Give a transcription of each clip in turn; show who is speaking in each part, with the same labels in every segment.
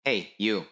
Speaker 1: Hey, you.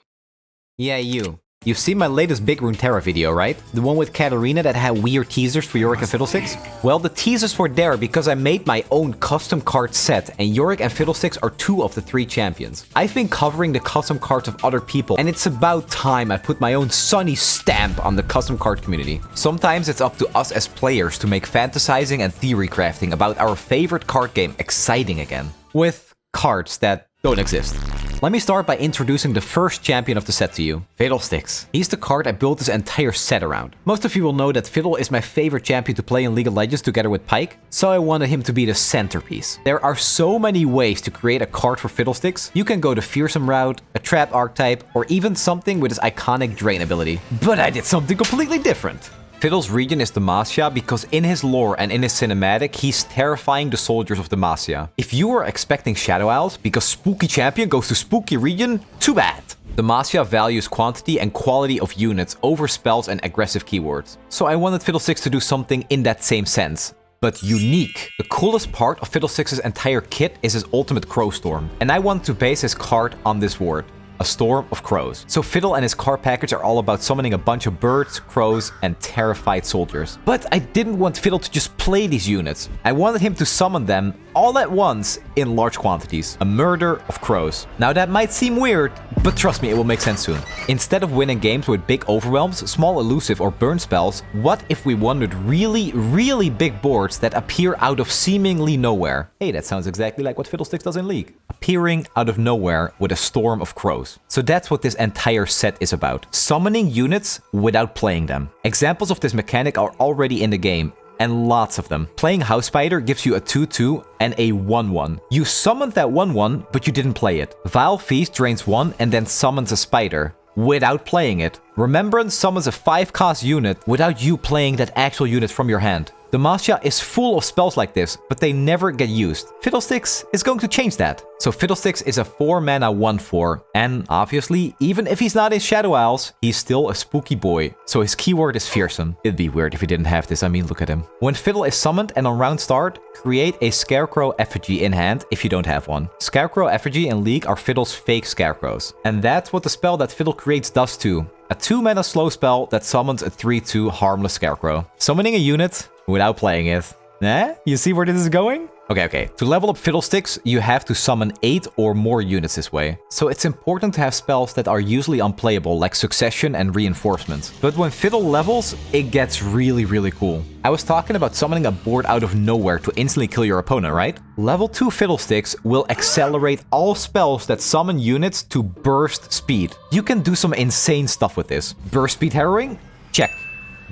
Speaker 2: Yeah, you. You've seen my latest big Runeterra video, right? The one with Katarina that had weird teasers for Yorick and Fiddlesticks? Well, the teasers were there because I made my own custom card set, and Yorick and Fiddlesticks are 2 of the 3 champions. I've been covering the custom cards of other people, and it's about time I put my own sunny stamp on the custom card community. Sometimes it's up to us as players to make fantasizing and theory crafting about our favorite card game exciting again. With cards that don't exist. Let me start by introducing the first champion of the set to you, Fiddlesticks. He's the card I built this entire set around. Most of you will know that Fiddle is my favorite champion to play in League of Legends together with Pyke, so I wanted him to be the centerpiece. There are so many ways to create a card for Fiddlesticks. You can go the fearsome route, a trap archetype, or even something with his iconic drain ability. But I did something completely different. Fiddle's region is Demacia because in his lore and in his cinematic, he's terrifying the soldiers of Demacia. If you were expecting Shadow Owls because Spooky Champion goes to Spooky region, too bad. Demacia values quantity and quality of units over spells and aggressive keywords. So I wanted Fiddlesticks to do something in that same sense, but unique. The coolest part of Fiddlesticks' entire kit is his ultimate Crow Storm, and I wanted to base his card on this word. A storm of crows. So Fiddle and his card package are all about summoning a bunch of birds, crows, and terrified soldiers. But I didn't want Fiddle to just play these units. I wanted him to summon them all at once in large quantities. A murder of crows. Now that might seem weird, but trust me, it will make sense soon. Instead of winning games with big overwhelms, small elusive or burn spells, what if we wanted really big boards that appear out of seemingly nowhere? Hey, that sounds exactly like what Fiddlesticks does in League. Appearing out of nowhere with a storm of crows. So that's what this entire set is about. Summoning units without playing them. Examples of this mechanic are already in the game, and lots of them. Playing House Spider gives you a 2/2 and a 1/1. You summoned that 1/1, but you didn't play it. Vile Feast drains 1 and then summons a spider without playing it. Remembrance summons a 5-cost unit without you playing that actual unit from your hand. Demacia is full of spells like this, but they never get used. Fiddlesticks is going to change that. So Fiddlesticks is a 4-mana 1/4, and obviously, even if he's not in Shadow Owls, he's still a spooky boy, so his keyword is fearsome. It'd be weird if he didn't have this, I mean, look at him. When Fiddle is summoned and on round start, create a Scarecrow effigy in hand if you don't have one. Scarecrow effigy in League are Fiddle's fake scarecrows, and that's what the spell that Fiddle creates does too. A 2-mana slow spell that summons a 3/2 harmless scarecrow. Summoning a unit without playing it. Eh? You see where this is going? Okay. To level up Fiddlesticks, you have to summon 8 or more units this way. So it's important to have spells that are usually unplayable, like Succession and Reinforcements. But when Fiddle levels, it gets really cool. I was talking about summoning a board out of nowhere to instantly kill your opponent, right? Level 2 Fiddlesticks will accelerate all spells that summon units to burst speed. You can do some insane stuff with this. Burst speed Harrowing? Check.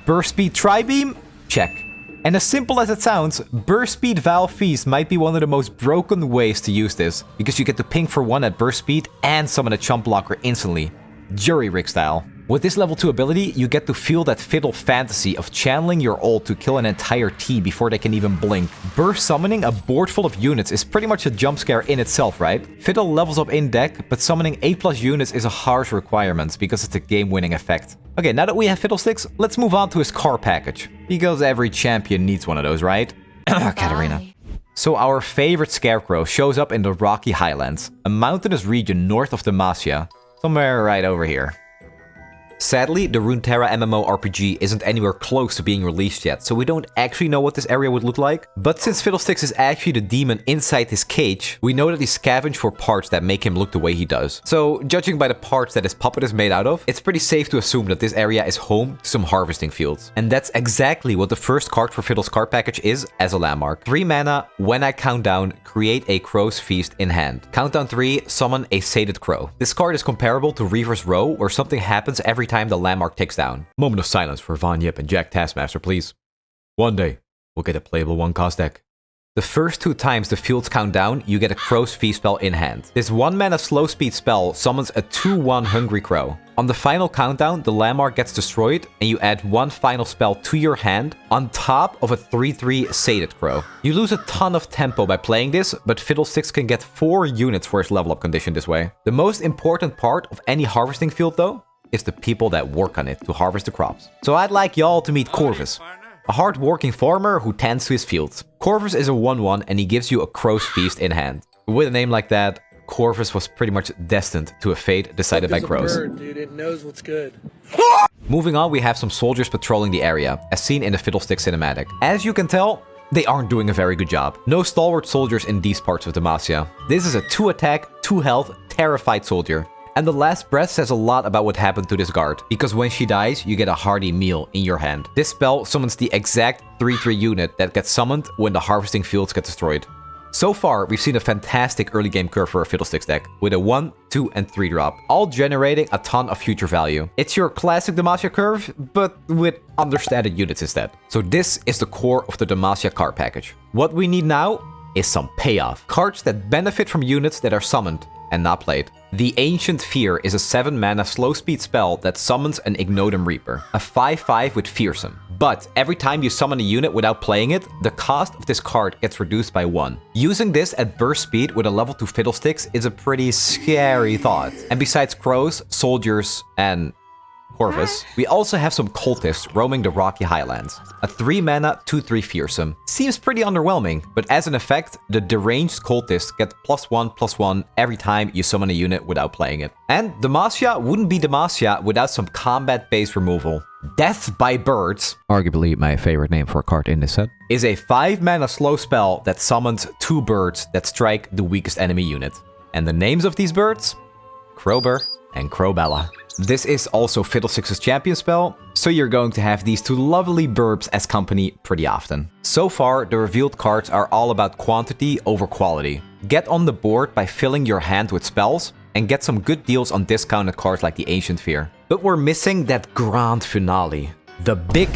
Speaker 2: Burst speed Tri-Beam? Check. And as simple as it sounds, Burst Speed Vile Feast might be one of the most broken ways to use this, because you get to ping for 1 at burst speed and summon a chump blocker instantly. Yorick style. With this level 2 ability, you get to feel that Fiddle fantasy of channeling your ult to kill an entire team before they can even blink. Burst summoning a board full of units is pretty much a jump scare in itself, right? Fiddle levels up in deck, but summoning 8+ units is a harsh requirement because it's a game-winning effect. Okay, now that we have Fiddlesticks, let's move on to his card package. Because every champion needs one of those, right? Katarina. So our favorite Scarecrow shows up in the Rocky Highlands, a mountainous region north of Demacia, somewhere right over here. Sadly, the Runeterra MMORPG isn't anywhere close to being released yet, so we don't actually know what this area would look like. But since Fiddlesticks is actually the demon inside his cage, we know that he scavenged for parts that make him look the way he does. So, judging by the parts that his puppet is made out of, it's pretty safe to assume that this area is home to some harvesting fields. And that's exactly what the first card for Fiddle's card package is as a landmark. 3 mana, when I count down, create a Crow's Feast in hand. Countdown 3, summon a Sated Crow. This card is comparable to Reaver's Row, where something happens every time the landmark ticks down. Moment of silence for Von Yip and Jack Taskmaster, please. One day, we'll get a playable 1-cost deck. The first 2 times the fields count down, you get a Crow's Feast spell in hand. This 1-mana slow speed spell summons a 2/1 Hungry Crow. On the final countdown, the landmark gets destroyed, and you add 1 final spell to your hand on top of a 3/3 Sated Crow. You lose a ton of tempo by playing this, but Fiddlesticks can get 4 units for his level up condition this way. The most important part of any harvesting field, though, is the people that work on it to harvest the crops. So I'd like y'all to meet Corvus, a hard-working farmer who tends to his fields. Corvus is a 1/1 and he gives you a Crow's Feast in hand. With a name like that, Corvus was pretty much destined to a fate decided by crows.
Speaker 1: Bird, dude. It knows what's good.
Speaker 2: Moving on, we have some soldiers patrolling the area, as seen in the Fiddlesticks cinematic. As you can tell, they aren't doing a very good job. No stalwart soldiers in these parts of Demacia. This is a 2 attack, 2 health, terrified soldier. And the last breath says a lot about what happened to this guard, because when she dies, you get a hearty meal in your hand. This spell summons the exact 3/3 unit that gets summoned when the harvesting fields get destroyed. So far, we've seen a fantastic early game curve for a Fiddlesticks deck, with a 1, 2, and 3 drop, all generating a ton of future value. It's your classic Demacia curve, but with understated units instead. So this is the core of the Demacia card package. What we need now is some payoff. Cards that benefit from units that are summoned and not played. The Ancient Fear is a 7 mana slow speed spell that summons an Ignotum Reaper, a 5/5 with Fearsome. But every time you summon a unit without playing it, the cost of this card gets reduced by 1. Using this at burst speed with a level 2 Fiddlesticks is a pretty scary thought. And besides crows, soldiers, and Corvus, we also have some cultists roaming the rocky highlands. A 3 mana 2/3 Fearsome. Seems pretty underwhelming, but as an effect, the deranged cultists get +1/+1 every time you summon a unit without playing it. And Demacia wouldn't be Demacia without some combat-based removal. Death by Birds, arguably my favorite name for a card in this set, is a 5 mana slow spell that summons 2 birds that strike the weakest enemy unit. And the names of these birds? Crowbur and Crowbella. This is also Fiddlesticks' champion spell, so you're going to have these 2 lovely burbs as company pretty often. So far, the revealed cards are all about quantity over quality. Get on the board by filling your hand with spells, and get some good deals on discounted cards like the Ancient Fear. But we're missing that grand finale, the big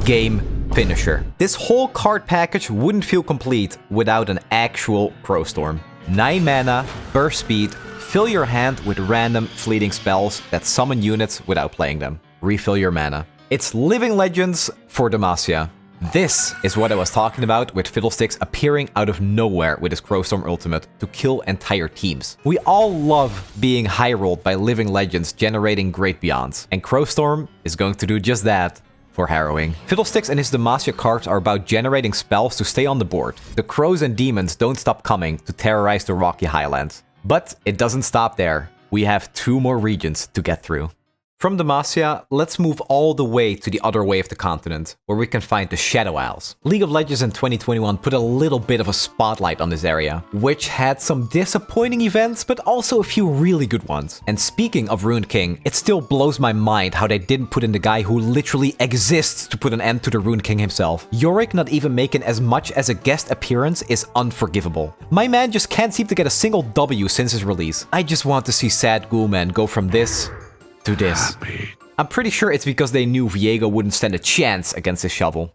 Speaker 2: game finisher. This whole card package wouldn't feel complete without an actual Crowstorm. 9 mana, burst speed, fill your hand with random fleeting spells that summon units without playing them. Refill your mana. It's Living Legends for Demacia. This is what I was talking about with Fiddlesticks appearing out of nowhere with his Crowstorm ultimate to kill entire teams. We all love being high-rolled by Living Legends generating great beyonds, and Crowstorm is going to do just that for Harrowing. Fiddlesticks and his Demacia cards are about generating spells to stay on the board. The crows and demons don't stop coming to terrorize the rocky highlands. But it doesn't stop there. We have 2 more regions to get through. From Demacia, let's move all the way to the other way of the continent, where we can find the Shadow Isles. League of Legends in 2021 put a little bit of a spotlight on this area, which had some disappointing events, but also a few really good ones. And speaking of Rune King, it still blows my mind how they didn't put in the guy who literally exists to put an end to the Rune King himself. Yorick not even making as much as a guest appearance is unforgivable. My man just can't seem to get a single W since his release. I just want to see Sad Ghoulman go from this to this. I'm pretty sure it's because they knew Viego wouldn't stand a chance against his shovel.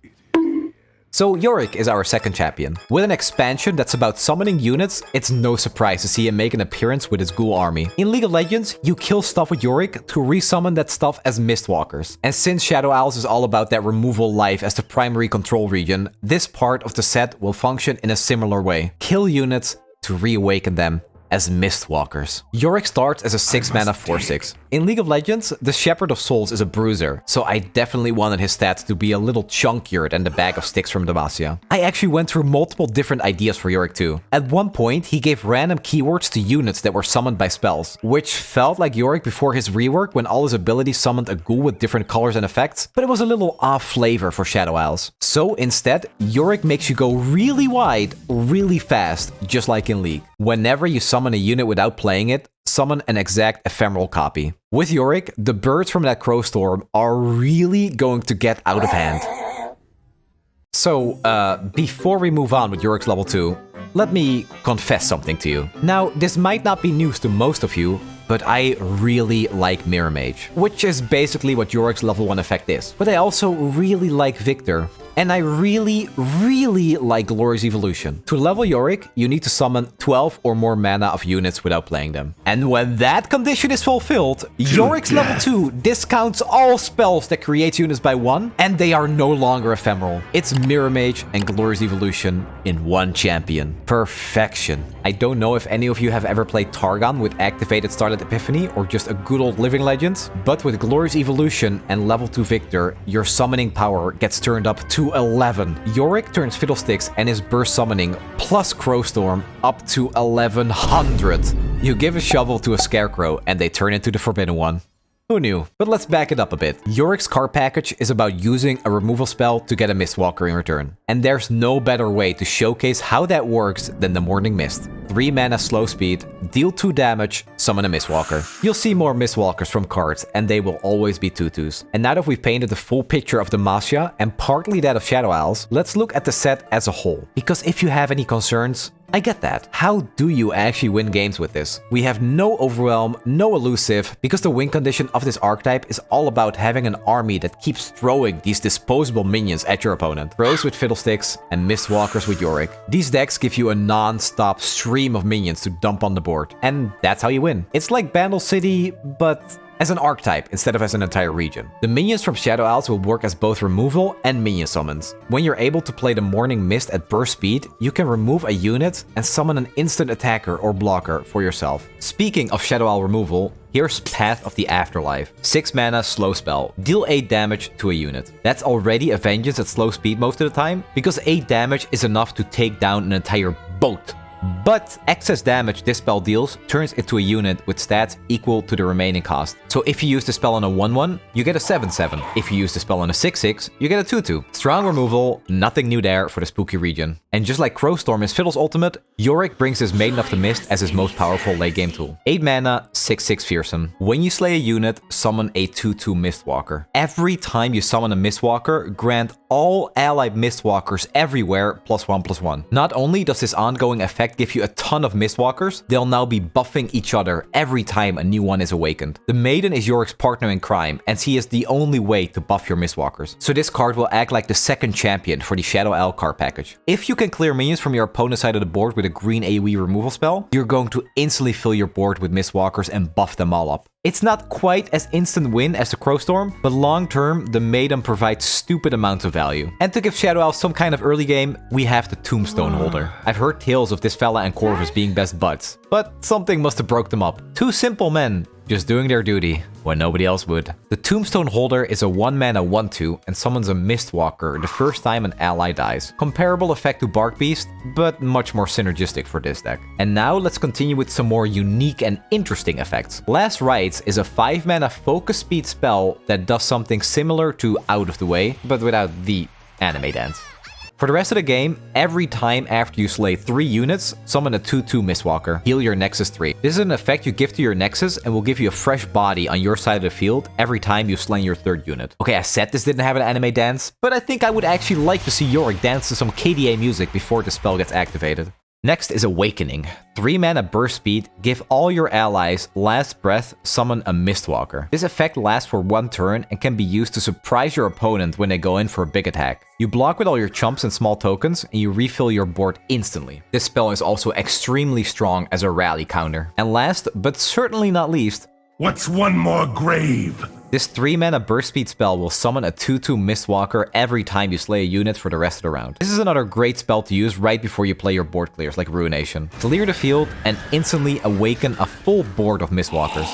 Speaker 2: So Yorick is our second champion. With an expansion that's about summoning units, it's no surprise to see him make an appearance with his ghoul army. In League of Legends, you kill stuff with Yorick to resummon that stuff as Mistwalkers. And since Shadow Isles is all about that removal life as the primary control region, this part of the set will function in a similar way. Kill units to reawaken them as Mistwalkers. Yorick starts as a 6 mana 4/6. In League of Legends, the Shepherd of Souls is a bruiser, so I definitely wanted his stats to be a little chunkier than the bag of sticks from Demacia. I actually went through multiple different ideas for Yorick too. At one point, he gave random keywords to units that were summoned by spells, which felt like Yorick before his rework when all his abilities summoned a ghoul with different colors and effects, but it was a little off flavor for Shadow Isles. So instead, Yorick makes you go really wide, really fast, just like in League. Whenever you summon a unit without playing it, summon an exact ephemeral copy. With Yorick, the birds from that Crowstorm are really going to get out of hand. So, before we move on with Yorick's level 2, let me confess something to you. Now, this might not be news to most of you, but I really like Mirror Mage, which is basically what Yorick's level 1 effect is. But I also really like Victor. And I really like Glorious Evolution. To level Yorick, you need to summon 12 or more mana of units without playing them. And when that condition is fulfilled, Yorick's level 2 discounts all spells that create units by 1, and they are no longer ephemeral. It's Mirror Mage and Glorious Evolution in one champion. Perfection. I don't know if any of you have ever played Targon with activated Starlight Epiphany or just a good old Living Legends, but with Glorious Evolution and level 2 Victor, your summoning power gets turned up to 11. Yorick turns Fiddlesticks and his burst summoning plus Crowstorm up to 1100. You give a shovel to a scarecrow and they turn into the forbidden one. Who knew? But let's back it up a bit. Yorick's card package is about using a removal spell to get a Mistwalker in return. And there's no better way to showcase how that works than the Morning Mist. 3 mana slow speed, deal 2 damage, summon a Mistwalker. You'll see more Mistwalkers from cards, and they will always be 2/2s. And now that we've painted the full picture of Demacia and partly that of Shadow Isles, let's look at the set as a whole. Because if you have any concerns, I get that. How do you actually win games with this? We have no Overwhelm, no Elusive, because the win condition of this archetype is all about having an army that keeps throwing these disposable minions at your opponent. Throws with Fiddlesticks and Mistwalkers with Yorick. These decks give you a non-stop stream of minions to dump on the board, and that's how you win. It's like Bandle City, but as an archetype instead of as an entire region. The minions from Shadow Isles will work as both removal and minion summons. When you're able to play the Morning Mist at burst speed, you can remove a unit and summon an instant attacker or blocker for yourself. Speaking of Shadow Isle removal, here's Path of the Afterlife. 6 mana, slow spell. Deal 8 damage to a unit. That's already a Vengeance at slow speed most of the time, because 8 damage is enough to take down an entire boat. But excess damage this spell deals turns into a unit with stats equal to the remaining cost. So if you use the spell on a 1/1, you get a 7/7. If you use the spell on a 6/6, you get a 2/2. Strong removal, nothing new there for the spooky region. And just like Crowstorm is Fiddle's ultimate, Yorick brings his Maiden of the Mist as his most powerful late game tool. 8 mana, 6/6 fearsome. When you slay a unit, summon a 2/2 Mistwalker. Every time you summon a Mistwalker, grant all allied Mistwalkers everywhere +1/+1. Not only does this ongoing effect give you a ton of Mistwalkers, they'll now be buffing each other every time a new one is awakened. The Maiden is Yorick's partner in crime, and she is the only way to buff your Mistwalkers. So this card will act like the second champion for the Shadow Isle card package. If you can clear minions from your opponent's side of the board with a green AoE removal spell, you're going to instantly fill your board with Mistwalkers and buff them all up. It's not quite as instant win as the Crowstorm, but long term, the Maiden provides stupid amounts of value. And to give Shadow Isle some kind of early game, we have the Tombstone Holder. I've heard tales of this fella and Corvus being best buds, but something must have broke them up. 2 simple men, just doing their duty when nobody else would. The Tombstone Holder is a 1 mana 1/2 and summons a Mistwalker the first time an ally dies. Comparable effect to Bark Beast, but much more synergistic for this deck. And now let's continue with some more unique and interesting effects. Last Rites is a 5 mana focus speed spell that does something similar to Out of the Way, but without the anime dance. For the rest of the game, every time after you slay 3 units, summon a 2/2 Mistwalker. Heal your Nexus 3. This is an effect you give to your Nexus and will give you a fresh body on your side of the field every time you slay your 3rd unit. Okay, I said this didn't have an anime dance, but I think I would actually like to see Yorick dance to some KDA music before the spell gets activated. Next is Awakening. 3 mana burst speed, give all your allies last breath, summon a Mistwalker. This effect lasts for 1 turn and can be used to surprise your opponent when they go in for a big attack. You block with all your chumps and small tokens, and you refill your board instantly. This spell is also extremely strong as a rally counter. And last, but certainly not least,
Speaker 1: what's one more grave?
Speaker 2: This 3 mana burst speed spell will summon a 2/2 Mistwalker every time you slay a unit for the rest of the round. This is another great spell to use right before you play your board clears like Ruination. Clear the field and instantly awaken a full board of Mistwalkers.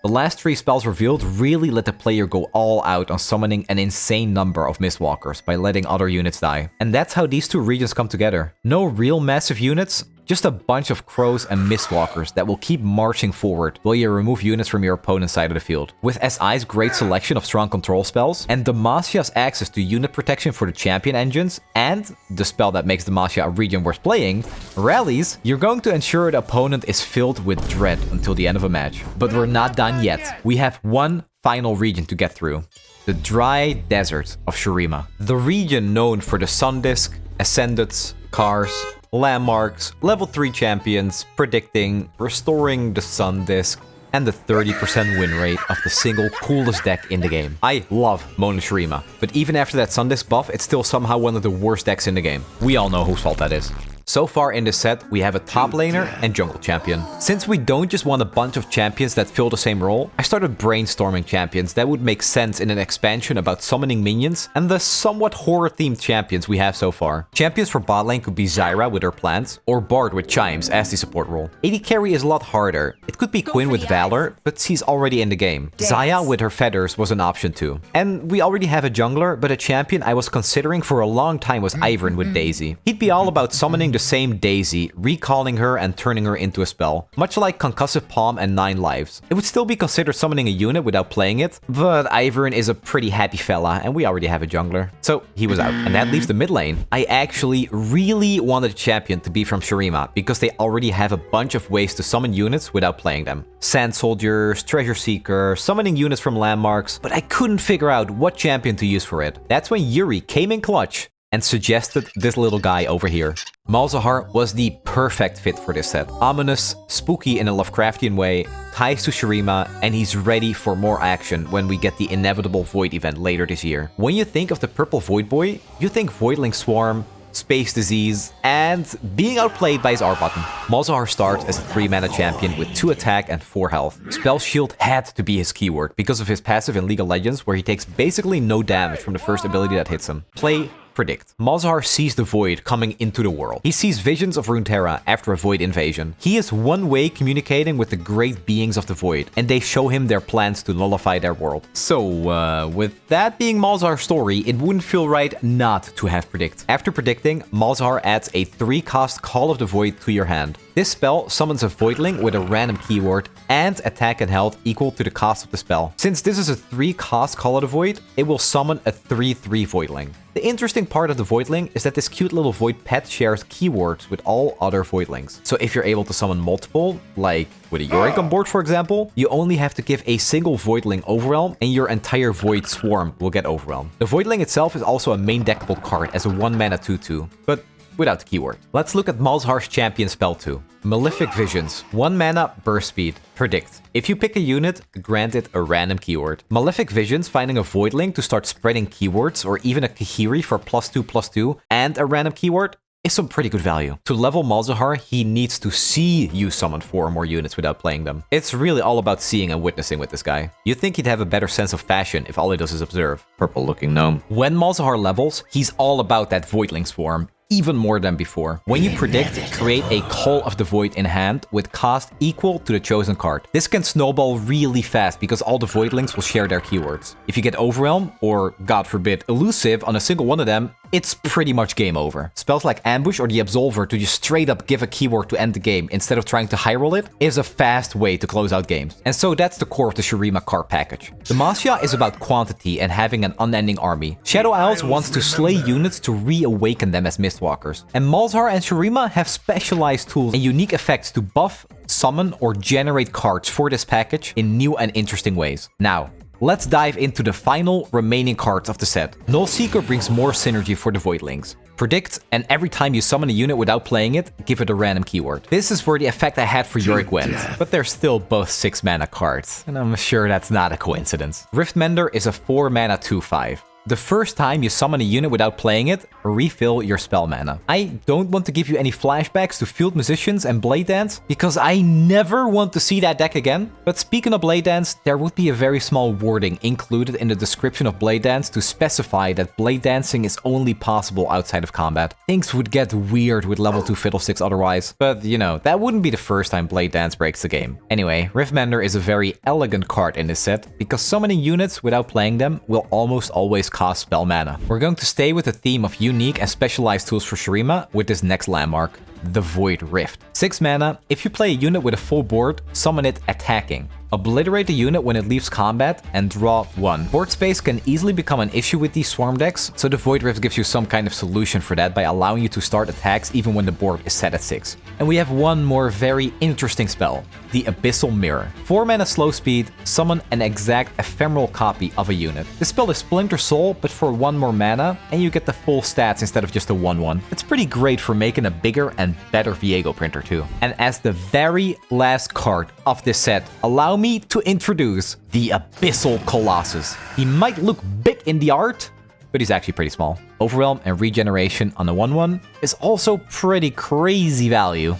Speaker 2: The last 3 spells revealed really let the player go all out on summoning an insane number of Mistwalkers by letting other units die. And that's how these 2 regions come together. No real massive units, just a bunch of crows and Mistwalkers that will keep marching forward while you remove units from your opponent's side of the field. With SI's great selection of strong control spells, and Demacia's access to unit protection for the champion engines, and the spell that makes Demacia a region worth playing, Rallies, you're going to ensure the opponent is filled with dread until the end of a match. But we're not done yet. We have one final region to get through. The Dry Desert of Shurima. The region known for the Sun Disk, Ascendants, Cars, Landmarks, level 3 champions, predicting, restoring the Sun Disk, and the 30% win rate of the single coolest deck in the game. I love Mono Shurima, but even after that Sun Disk buff, it's still somehow one of the worst decks in the game. We all know whose fault that is. So far in this set, we have a top laner and jungle champion. Since we don't just want a bunch of champions that fill the same role, I started brainstorming champions that would make sense in an expansion about summoning minions and the somewhat horror-themed champions we have so far. Champions for bot lane could be Zyra with her plants, or Bard with Chimes as the support role. AD carry is a lot harder. It could be Quinn with Valor, but she's already in the game. Xayah with her feathers was an option too. And we already have a jungler, but a champion I was considering for a long time was Ivern with Daisy. He'd be all about summoning the the same Daisy, recalling her and turning her into a spell. Much like Concussive Palm and 9 Lives. It would still be considered summoning a unit without playing it, but Ivern is a pretty happy fella, and we already have a jungler. So he was out. And that leaves the mid lane. I actually really wanted a champion to be from Shurima, because they already have a bunch of ways to summon units without playing them. Sand Soldiers, Treasure Seeker, summoning units from landmarks, but I couldn't figure out what champion to use for it. That's when Yuri came in clutch and suggested this little guy over here. Malzahar was the perfect fit for this set. Ominous, spooky in a Lovecraftian way, ties to Shurima, and he's ready for more action when we get the inevitable Void event later this year. When you think of the purple Void Boy, you think Voidling Swarm, Space Disease, and being outplayed by his R button. Malzahar starts as a 3-mana champion with 2 attack and 4 health. Spell Shield had to be his keyword because of his passive in League of Legends, where he takes basically no damage from the first ability that hits him. Play, predict. Malzahar sees the Void coming into the world. He sees visions of Runeterra after a Void invasion. He is one way communicating with the great beings of the Void, and they show him their plans to nullify their world. So, with that being Malzahar's story, it wouldn't feel right not to have predict. After predicting, Malzahar adds a 3-cost Call of the Void to your hand. This spell summons a Voidling with a random keyword and attack and health equal to the cost of the spell. Since this is a 3-cost Call of the Void, it will summon a 3/3 Voidling. The interesting part of the Voidling is that this cute little Void pet shares keywords with all other Voidlings. So if you're able to summon multiple, like with a Yorick on board for example, you only have to give a single Voidling Overwhelm and your entire Void Swarm will get Overwhelmed. The Voidling itself is also a main deckable card as a 1-mana 2/2, but without the keyword. Let's look at Malzahar's champion spell 2. Malefic Visions. 1 mana, burst speed. Predict. If you pick a unit, grant it a random keyword. Malefic Visions finding a Voidling to start spreading keywords, or even a Kahiri for +2/+2 and a random keyword, is some pretty good value. To level Malzahar, he needs to see you summon 4 or more units without playing them. It's really all about seeing and witnessing with this guy. You'd think he'd have a better sense of fashion if all he does is observe. Purple looking gnome. When Malzahar levels, he's all about that Voidling Swarm, even more than before. When you predict, create a Call of the Void in hand with cost equal to the chosen card. This can snowball really fast because all the Voidlings will share their keywords. If you get Overwhelm, or god forbid, Elusive on a single one of them, it's pretty much game over. Spells like Ambush or the Absolver to just straight up give a keyword to end the game instead of trying to high roll it is a fast way to close out games. And so that's the core of the Shurima card package. Demacia is about quantity and having an unending army. Shadow Isles wants to slay units to reawaken them as Mistwalkers. And Malzahar and Shurima have specialized tools and unique effects to buff, summon, or generate cards for this package in new and interesting ways. Now, let's dive into the final remaining cards of the set. Nullseeker brings more synergy for the Voidlings. Predict, and every time you summon a unit without playing it, give it a random keyword. This is where the effect I had for Yorick went, but they're still both 6-mana cards, and I'm sure that's not a coincidence. Riftmender is a 4-mana 2/5. The first time you summon a unit without playing it, refill your spell mana. I don't want to give you any flashbacks to Field Musicians and Blade Dance, because I never want to see that deck again. But speaking of Blade Dance, there would be a very small wording included in the description of Blade Dance to specify that Blade Dancing is only possible outside of combat. Things would get weird with level 2 Fiddlesticks otherwise, but you know, that wouldn't be the first time Blade Dance breaks the game. Anyway, Riftmender is a very elegant card in this set, because summoning units without playing them will almost always cost spell mana. We're going to stay with the theme of unique and specialized tools for Shurima with this next landmark, the Void Rift. 6 mana, if you play a unit with a full board, summon it attacking. Obliterate the unit when it leaves combat and draw 1. Board space can easily become an issue with these swarm decks, so the Void Rift gives you some kind of solution for that by allowing you to start attacks even when the board is set at 6. And we have one more very interesting spell, the Abyssal Mirror. 4 mana slow speed, summon an exact ephemeral copy of a unit. This spell is Splinter Soul, but for 1 more mana, and you get the full stats instead of just a 1/1. It's pretty great for making a bigger and better Viego printer too. And as the very last card of this set, allow me to introduce the Abyssal Colossus. He might look big in the art, but he's actually pretty small. Overwhelm and Regeneration on the 1/1 is also pretty crazy value.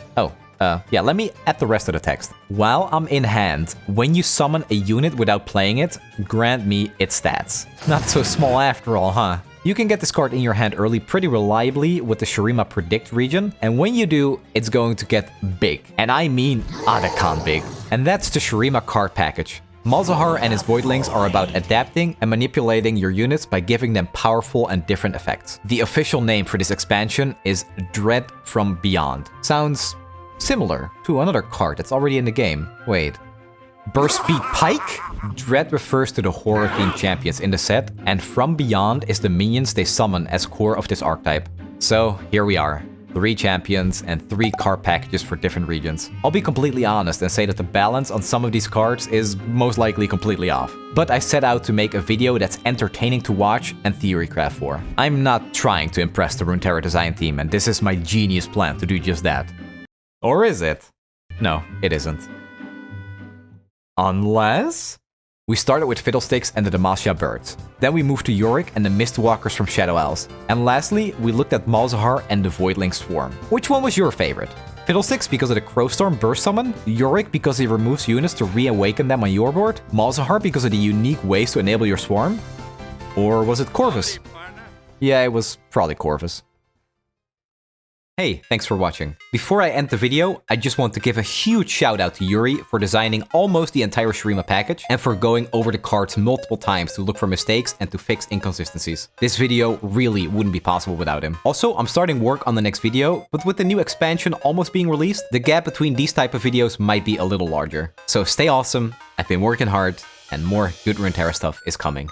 Speaker 2: Yeah, let me add the rest of the text. While I'm in hand, when you summon a unit without playing it, grant me its stats. Not so small after all, huh? You can get this card in your hand early pretty reliably with the Shurima Predict region, and when you do, it's going to get big. And I mean Otacon big. And that's the Shurima card package. Malzahar and his Voidlings are about adapting and manipulating your units by giving them powerful and different effects. The official name for this expansion is Dread from Beyond. Sounds similar to another card that's already in the game. Wait. Burst Speed Pike? Dread refers to the horror-themed champions in the set, and From Beyond is the minions they summon as core of this archetype. So, here we are. 3 champions and 3 card packages for different regions. I'll be completely honest and say that the balance on some of these cards is most likely completely off. But I set out to make a video that's entertaining to watch and theorycraft for. I'm not trying to impress the Runeterra design team, and this is my genius plan to do just that. Or is it? No, it isn't. Unless... We started with Fiddlesticks and the Demacia birds. Then we moved to Yorick and the Mistwalkers from Shadow Isles. And lastly, we looked at Malzahar and the Voidling Swarm. Which one was your favorite? Fiddlesticks because of the Crowstorm burst summon? Yorick because he removes units to reawaken them on your board? Malzahar because of the unique ways to enable your swarm? Or was it Corvus? Yeah, it was probably Corvus. Hey, thanks for watching. Before I end the video, I just want to give a huge shout out to Yuri for designing almost the entire Shurima package and for going over the cards multiple times to look for mistakes and to fix inconsistencies. This video really wouldn't be possible without him. Also, I'm starting work on the next video, but with the new expansion almost being released, the gap between these type of videos might be a little larger. So stay awesome, I've been working hard, and more good Runeterra stuff is coming.